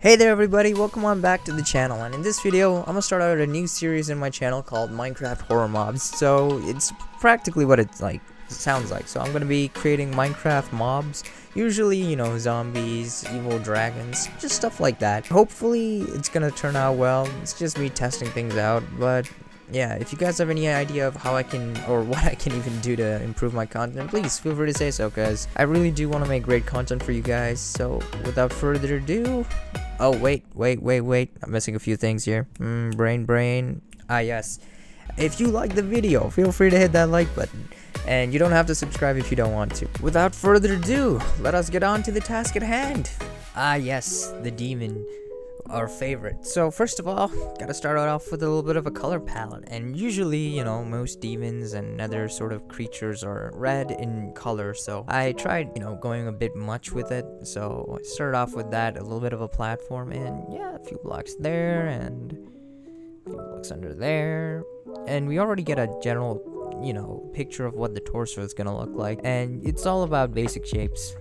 Hey there everybody, welcome on back to the channel, and in this video I'm gonna start out a new series in my channel called Minecraft Horror Mobs. So it's practically what it sounds like. So I'm gonna be creating Minecraft mobs, usually, you know, zombies, evil dragons, just stuff like that. Hopefully it's gonna turn out well. It's just me testing things out, but yeah, if you guys have any idea of how I can, or what I can even do to improve my content, please feel free to say so, guys. I really do want to make great content for you guys. So without further ado, oh wait, I'm missing a few things here. Brain. Ah yes, if you like the video, feel free to hit that like button, and you don't have to subscribe if you don't want to. Without further ado, let us get on to the task at hand. Ah yes, the demon, our favorite. So first of all, gotta start off with a little bit of a color palette, and usually, you know, most demons and other sort of creatures are red in color, so I tried, you know, going a bit much with it. So I started off with that, a little bit of a platform, and yeah, a few blocks there and a few blocks under there, and we already get a general, you know, picture of what the torso is gonna look like, and it's all about basic shapes.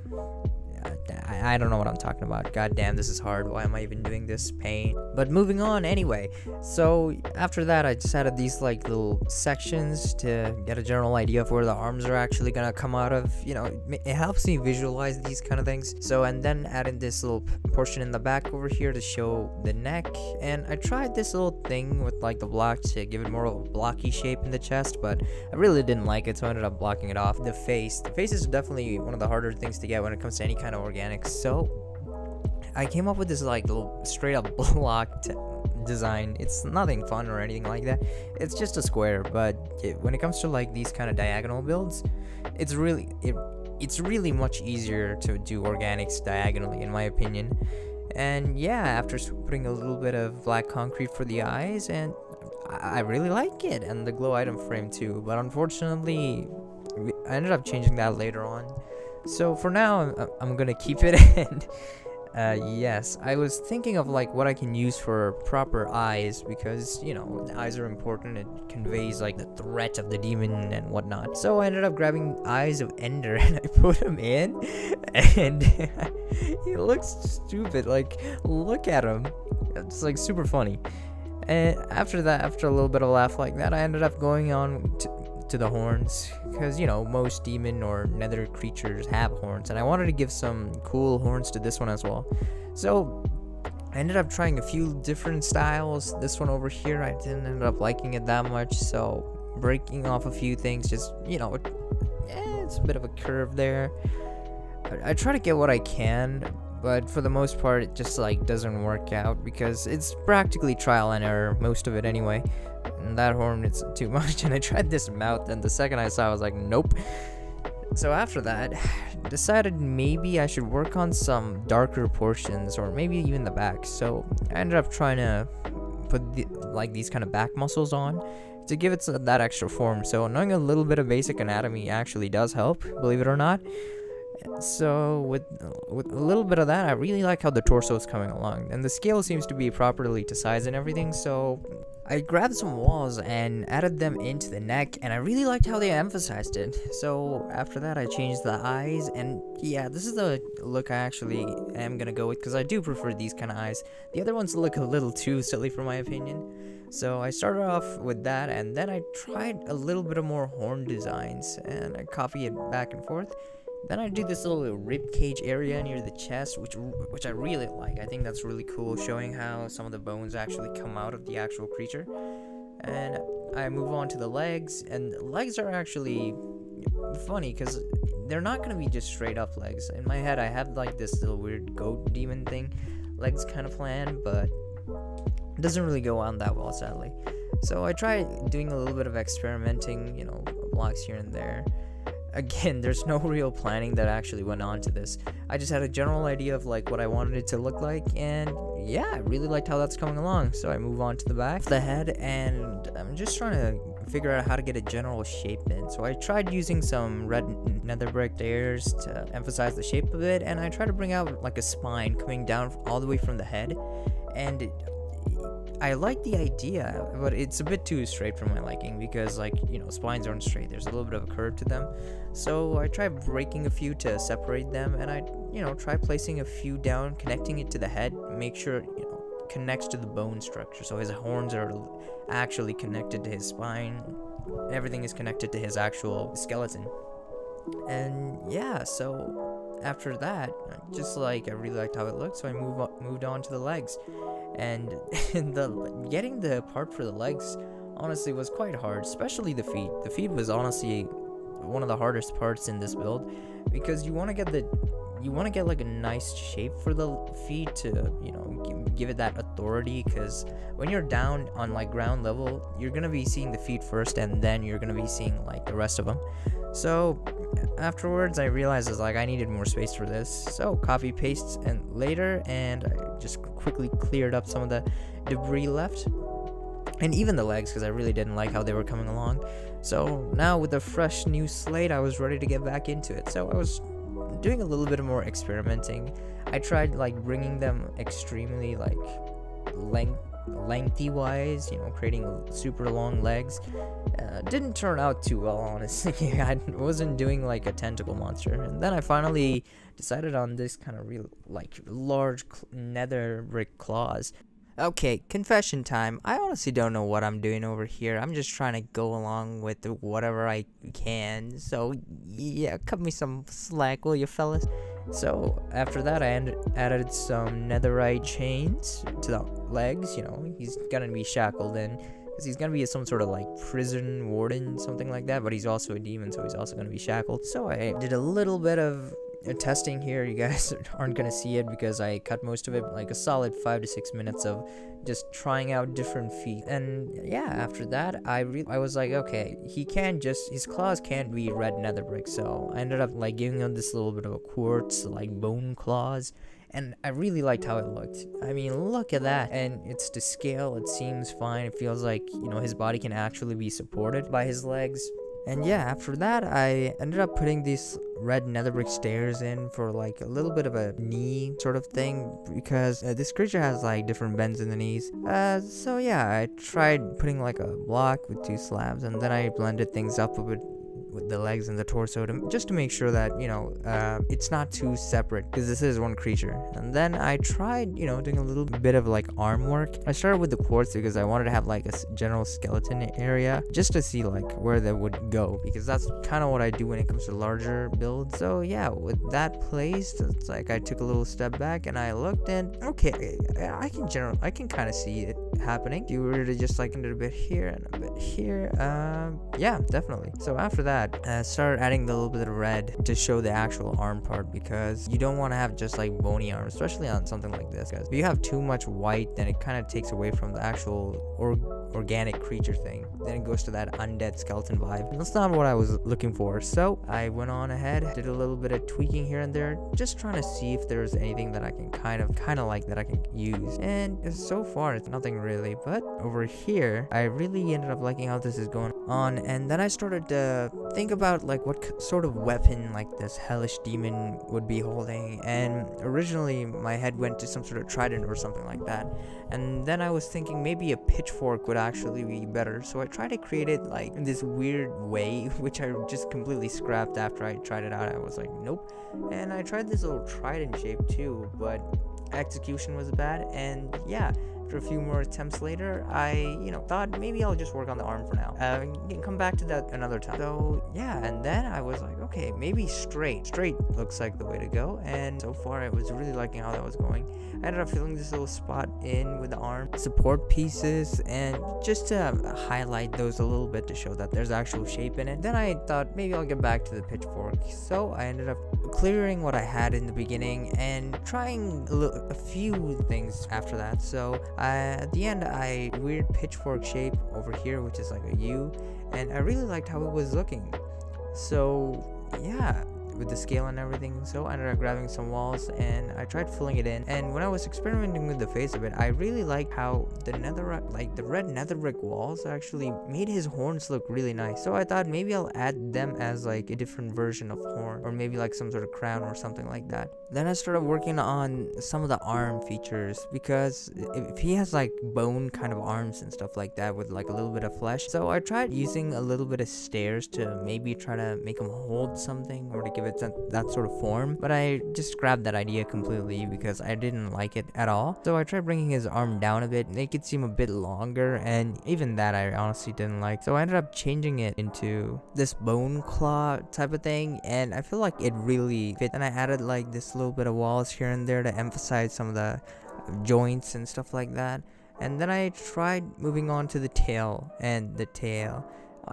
I don't know what I'm talking about. God damn, this is hard. Why am I even doing this? Pain. But moving on anyway. So after that, I just added these like little sections to get a general idea of where the arms are actually gonna come out of. You know, it helps me visualize these kind of things. So, and then added this little portion in the back over here to show the neck. And I tried this little thing with like the block to give it more of a blocky shape in the chest, but I really didn't like it, so I ended up blocking it off. The face is definitely one of the harder things to get when it comes to any kind of organics. So I came up with this like little straight up block design. It's nothing fun or anything like that. It's just a square, but when it comes to like these kind of diagonal builds, it's really much easier to do organics diagonally, in my opinion. And yeah, after putting a little bit of black concrete for the eyes, and I really like it, and the glow item frame too, but unfortunately I ended up changing that later on. So for now, I'm gonna keep it. And yes, I was thinking of like what I can use for proper eyes, because, you know, the eyes are important. It conveys like the threat of the demon and whatnot. So I ended up grabbing eyes of Ender and I put him in, and he looks stupid. Like, look at him. It's like super funny. And after that, after a little bit of laugh like that, I ended up going on to the horns, because, you know, most demon or nether creatures have horns, and I wanted to give some cool horns to this one as well. So I ended up trying a few different styles. This one over here, I didn't end up liking it that much, so breaking off a few things, just, you know, it's a bit of a curve there. I try to get what I can, but for the most part it just like doesn't work out, because it's practically trial and error, most of it anyway. And that horn, it's too much. And I tried this mouth, and the second I saw it, I was like, nope. So after that, decided maybe I should work on some darker portions, or maybe even the back. So I ended up trying to put like these kind of back muscles on to give it that extra form. So knowing a little bit of basic anatomy actually does help, believe it or not. So with a little bit of that, I really like how the torso is coming along, and the scale seems to be properly to size and everything. So I grabbed some walls and added them into the neck, and I really liked how they emphasized it. So after that, I changed the eyes, and yeah, this is the look I actually am gonna go with, because I do prefer these kind of eyes. The other ones look a little too silly for my opinion. So I started off with that, and then I tried a little bit of more horn designs, and I copy it back and forth. Then I do this little rib cage area near the chest, which I really like. I think that's really cool, showing how some of the bones actually come out of the actual creature. And I move on to the legs, and the legs are actually funny, because they're not going to be just straight up legs. In my head, I have like this little weird goat demon thing, legs kind of plan, but it doesn't really go on that well, sadly. So I try doing a little bit of experimenting, you know, blocks here and there. Again, there's no real planning that actually went on to this. I just had a general idea of like what I wanted it to look like, and yeah, I really liked how that's coming along. So I move on to the back of the head, and I'm just trying to figure out how to get a general shape in. So I tried using some red nether brick layers to emphasize the shape of it, and I tried to bring out like a spine coming down all the way from the head, and I like the idea, but it's a bit too straight for my liking because, like, spines aren't straight. There's a little bit of a curve to them. So I tried breaking a few to separate them, and I, try placing a few down, connecting it to the head, make sure it, connects to the bone structure. So his horns are actually connected to his spine. Everything is connected to his actual skeleton. And yeah, so after that, I really liked how it looked, so I moved on to the legs. And getting the part for the legs honestly was quite hard, especially the feet. The feet was honestly one of the hardest parts in this build, because you want to get like a nice shape for the feet to give it that authority, because when you're down on like ground level, you're gonna be seeing the feet first, and then you're gonna be seeing like the rest of them. So afterwards I realized I needed more space for this, so copy paste and later, and I just quickly cleared up some of the debris left, and even the legs, because I really didn't like how they were coming along. So now with a fresh new slate, I was ready to get back into it. So I was doing a little bit more experimenting. I tried bringing them extremely lengthy wise, creating super long legs. Didn't turn out too well, honestly. I wasn't doing like a tentacle monster, and then I finally decided on this kind of real large nether brick claws. Okay, confession time. I honestly don't know what I'm doing over here. I'm just trying to go along with whatever I can. So yeah, cut me some slack, will you, fellas? So after that, I added some netherite chains to the legs. He's gonna be shackled in, because he's gonna be some sort of prison warden, something like that. But he's also a demon, so he's also gonna be shackled. So I did a little bit of testing here. You guys aren't gonna see it because I cut most of it, a solid 5 to 6 minutes of just trying out different feet. And yeah, after that I was like, okay, his claws can't be red nether brick, so I ended up giving him this little bit of a quartz bone claws, and I really liked how it looked. I mean, look at that. And it's to scale, it seems fine. It feels like his body can actually be supported by his legs. And yeah, after that, I ended up putting these red netherbrick stairs in for a little bit of a knee sort of thing, because this creature has different bends in the knees. So yeah, I tried putting a block with 2 slabs, and then I blended things up a bit with the legs and the torso just to make sure that it's not too separate, because this is one creature. And then I tried doing a little bit of arm work. I started with the quartz because I wanted to have a general skeleton area, just to see where they would go, because that's kind of what I do when it comes to larger builds. So yeah, with that placed, it's I took a little step back and I looked, and okay, I can kind of see it happening. If you were to just do a bit here and a bit here, yeah, definitely. So after that, start adding the little bit of red to show the actual arm part, because you don't want to have just bony arms, especially on something like this, guys. If you have too much white, then it kind of takes away from the actual organic creature thing. Then it goes to that undead skeleton vibe. That's not what I was looking for. So I went on ahead, did a little bit of tweaking here and there, just trying to see if there's anything that I can kind of like that I can use. And so far it's nothing really, but over here I really ended up liking how this is going on. And then I started to think about what sort of weapon this hellish demon would be holding, and originally my head went to some sort of trident or something like that, and then I was thinking maybe a pitchfork would actually be better. So I tried to create it in this weird way, which I just completely scrapped after I tried it out. I was like, nope. And I tried this little trident shape too, but execution was bad. And yeah, after a few more attempts later, I thought maybe I'll just work on the arm for now. Can come back to that another time. So yeah, and then I was like, okay, maybe straight looks like the way to go. And so far I was really liking how that was going. I ended up filling this little spot in with the arm support pieces, and just to highlight those a little bit to show that there's actual shape in it. Then I thought maybe I'll get back to the pitchfork, so I ended up clearing what I had in the beginning and trying a few things after that. So at the end, I weird pitchfork shape over here, which is a U, and I really liked how it was looking. So yeah, with the scale and everything. So I ended up grabbing some walls and I tried filling it in. And when I was experimenting with the face of it, I really liked how the the red nether brick walls actually made his horns look really nice. So I thought maybe I'll add them as like a different version of horn, or maybe like some sort of crown or something like that. Then I started working on some of the arm features, because if he has like bone kind of arms and stuff like that with like a little bit of flesh. So I tried using a little bit of stairs to maybe try to make him hold something or to give it that sort of form, but I just scrapped that idea completely because I didn't like it at all. So I tried bringing his arm down a bit, make it seem a bit longer, and even that I honestly didn't like. So I ended up changing it into this bone claw type of thing, and I feel like it really fit. And I added like this little bit of walls here and there to emphasize some of the joints and stuff like that. And then I tried moving on to the tail, and the tail,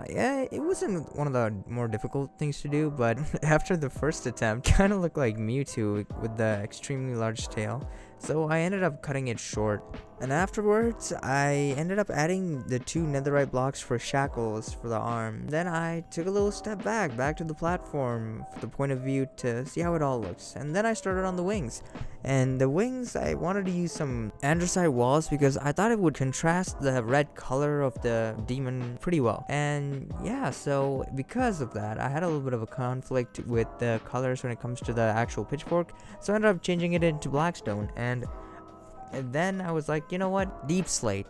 yeah, it wasn't one of the more difficult things to do, but after the first attempt, kind of looked like Mewtwo with the extremely large tail. So I ended up cutting it short. And afterwards, I ended up adding the 2 netherite blocks for shackles for the arm. Then I took a little step back to the platform for the point of view to see how it all looks. And then I started on the wings. And the wings, I wanted to use some andesite walls because I thought it would contrast the red color of the demon pretty well. And yeah, so because of that, I had a little bit of a conflict with the colors when it comes to the actual pitchfork. So I ended up changing it into blackstone. And then I was like, you know what, deep slate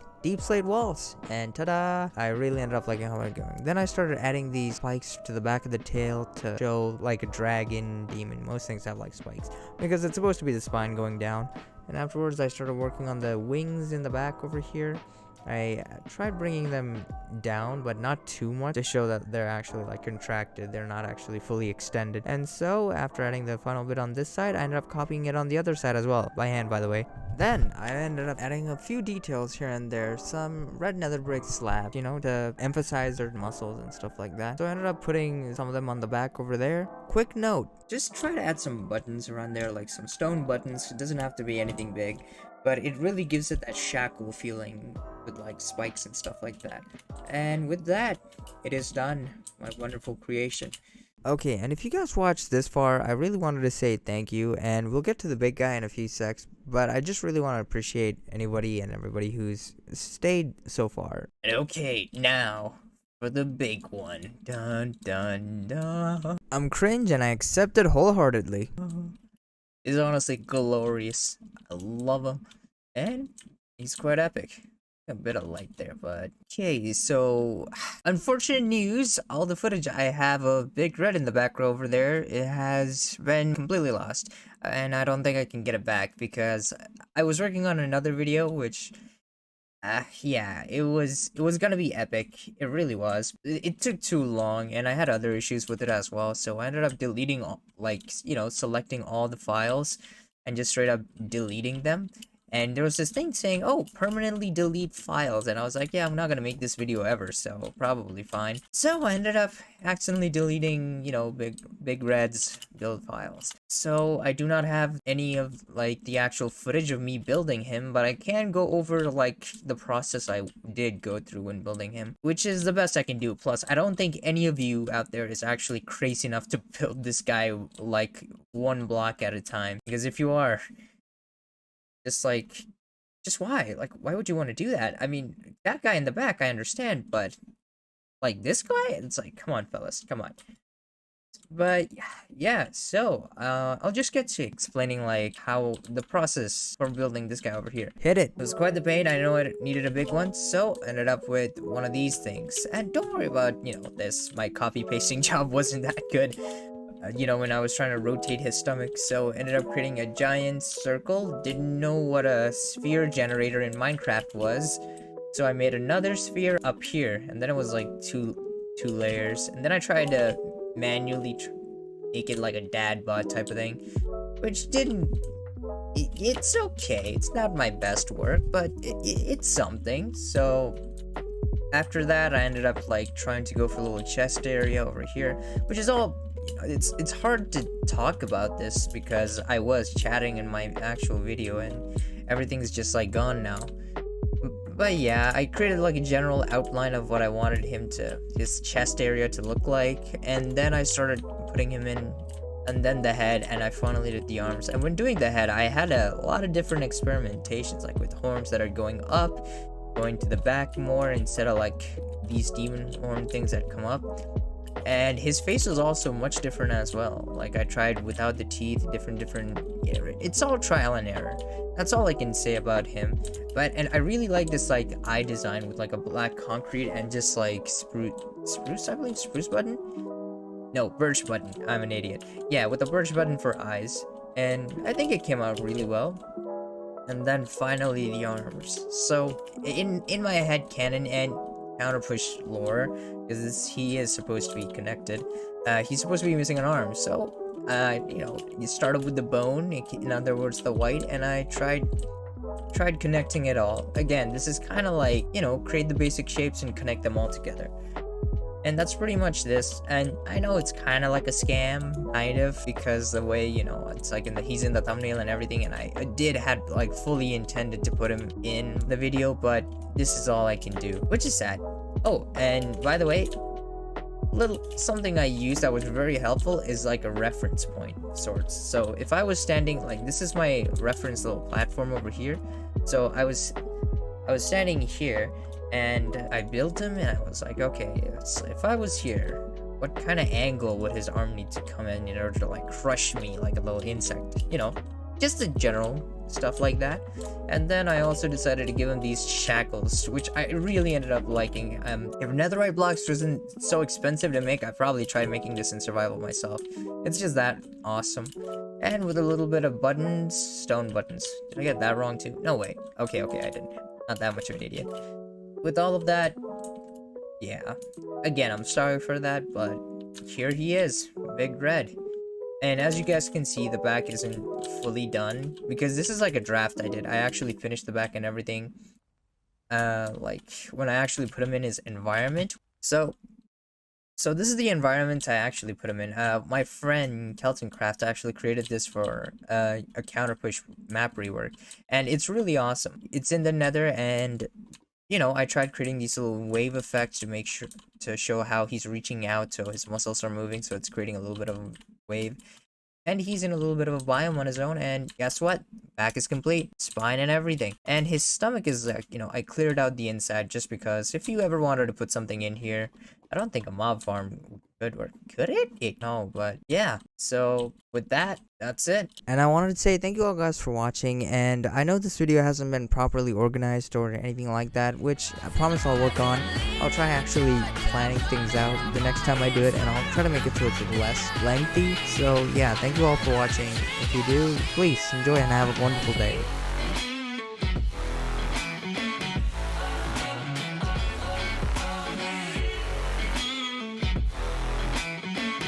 walls, and ta-da, I really ended up liking how it was going. Then I started adding these spikes to the back of the tail to show like a dragon demon. Most things have like spikes because it's supposed to be the spine going down. And afterwards I started working on the wings in the back over here. I tried bringing them down, but not too much, to show that they're actually like contracted, they're not actually fully extended. And so after adding the final bit on this side, I ended up copying it on the other side as well, by hand by the way. Then I ended up adding a few details here and there, some red nether brick slabs, you know, to emphasize their muscles and stuff like that. So I ended up putting some of them on the back over there. Quick note, just try to add some buttons around there, like some stone buttons. It doesn't have to be anything big, but it really gives it that shackle feeling with like spikes and stuff like that. And with that, it is done, my wonderful creation. Okay, and if you guys watched this far, I really wanted to say thank you, and we'll get to the big guy in a few secs, but I just really want to appreciate anybody and everybody who's stayed so far. And okay, now for the big one. Dun dun dun. I'm cringe and I accept it wholeheartedly. It's honestly glorious. I love him, and he's quite epic. A bit of light there, but okay. So unfortunate news, all the footage I have of Big Red in the back row over there, it has been completely lost, and I don't think I can get it back because I was working on another video which yeah, it was gonna be epic. It really was. It took too long, and I had other issues with it as well, so I ended up deleting all, like, you know, selecting all the files and just straight up deleting them. And there was this thing saying, oh, permanently delete files, and I was like, yeah, I'm not gonna make this video ever, so probably fine. So I ended up accidentally deleting, you know, Big Red's build files. So I do not have any of like the actual footage of me building him, but I can go over like the process I did go through when building him, which is the best I can do. Plus, I don't think any of you out there is actually crazy enough to build this guy like one block at a time, because if you are, just why? Like, why would you want to do that? I mean, that guy in the back, I understand, but like this guy, it's like, come on, fellas, come on. But yeah, so I'll just get to explaining like how the process for building this guy over here. Hit it. It was quite the pain. I know it needed a big one, so ended up with one of these things. And don't worry about, you know, this. My copy pasting job wasn't that good. You know, when I was trying to rotate his stomach, so ended up creating a giant circle. Didn't know what a sphere generator in Minecraft was, so I made another sphere up here, and then it was like two layers, and then I tried to manually make it like a dad bod type of thing, which didn't. It's okay. It's not my best work, but it's something. So after that, I ended up like trying to go for a little chest area over here, which is all. It's hard to talk about this because I was chatting in my actual video and everything's just like gone now. But yeah, I created like a general outline of what I wanted his chest area to look like, and then I started putting him in and then the head, and I finally did the arms. And when doing the head, I had a lot of different experimentations, like with horns that are going up, going to the back more instead of like these demon horn things that come up. And his face was also much different as well. Like I tried without the teeth, different it's all trial and error. That's all I can say about him. And I really like this like eye design with like a black concrete and just like spruce, I believe, spruce button. No, birch button. I'm an idiot. Yeah, with a birch button for eyes, and I think it came out really well. And then finally the arms. So in my head canon and counter push lore, because he is supposed to be connected, he's supposed to be missing an arm. So you know, you started with the bone, in other words the white, and I tried connecting it all. Again, this is kind of like, you know, create the basic shapes and connect them all together. And that's pretty much this. And I know it's kind of like a scam, kind of, because the way, you know, it's like he's in the thumbnail and everything, and I had like fully intended to put him in the video, but this is all I can do, which is sad. Oh, and by the way, something I used that was very helpful is like a reference point of sorts. So if I was standing, like, this is my reference little platform over here. So I was standing here, and I built him, and I was like, okay, if I was here, what kind of angle would his arm need to come in order to like crush me like a little insect, you know, just the general stuff like that. And then I also decided to give him these shackles, which I really ended up liking. If netherite blocks wasn't so expensive to make, I'd probably try making this in survival myself. It's just that awesome. And with a little bit of buttons, stone buttons. Did I get that wrong too? No way. Okay, I didn't. Not that much of an idiot. With all of that, yeah, again, I'm sorry for that, but here he is, Big Red. And as you guys can see, the back isn't fully done, because this is like a draft I did. I actually finished the back and everything, like when I actually put him in his environment. So this is the environment I actually put him in. My friend KeltonCraft actually created this for a counter push map rework, and it's really awesome. It's in the nether, and you know, I tried creating these little wave effects to make sure to show how he's reaching out, so his muscles are moving, so it's creating a little bit of a wave. And he's in a little bit of a biome on his own, and guess what? Back is complete, spine and everything. And his stomach is like, you know, I cleared out the inside just because if you ever wanted to put something in here, I don't think a mob farm could work. Could it? No, but yeah. So with that, that's it. And I wanted to say thank you all guys for watching, and I know this video hasn't been properly organized or anything like that, which I promise I'll work on. I'll try actually planning things out the next time I do it, and I'll try to make it so it's less lengthy. So yeah, thank you all for watching. If you do, please enjoy and have a wonderful day.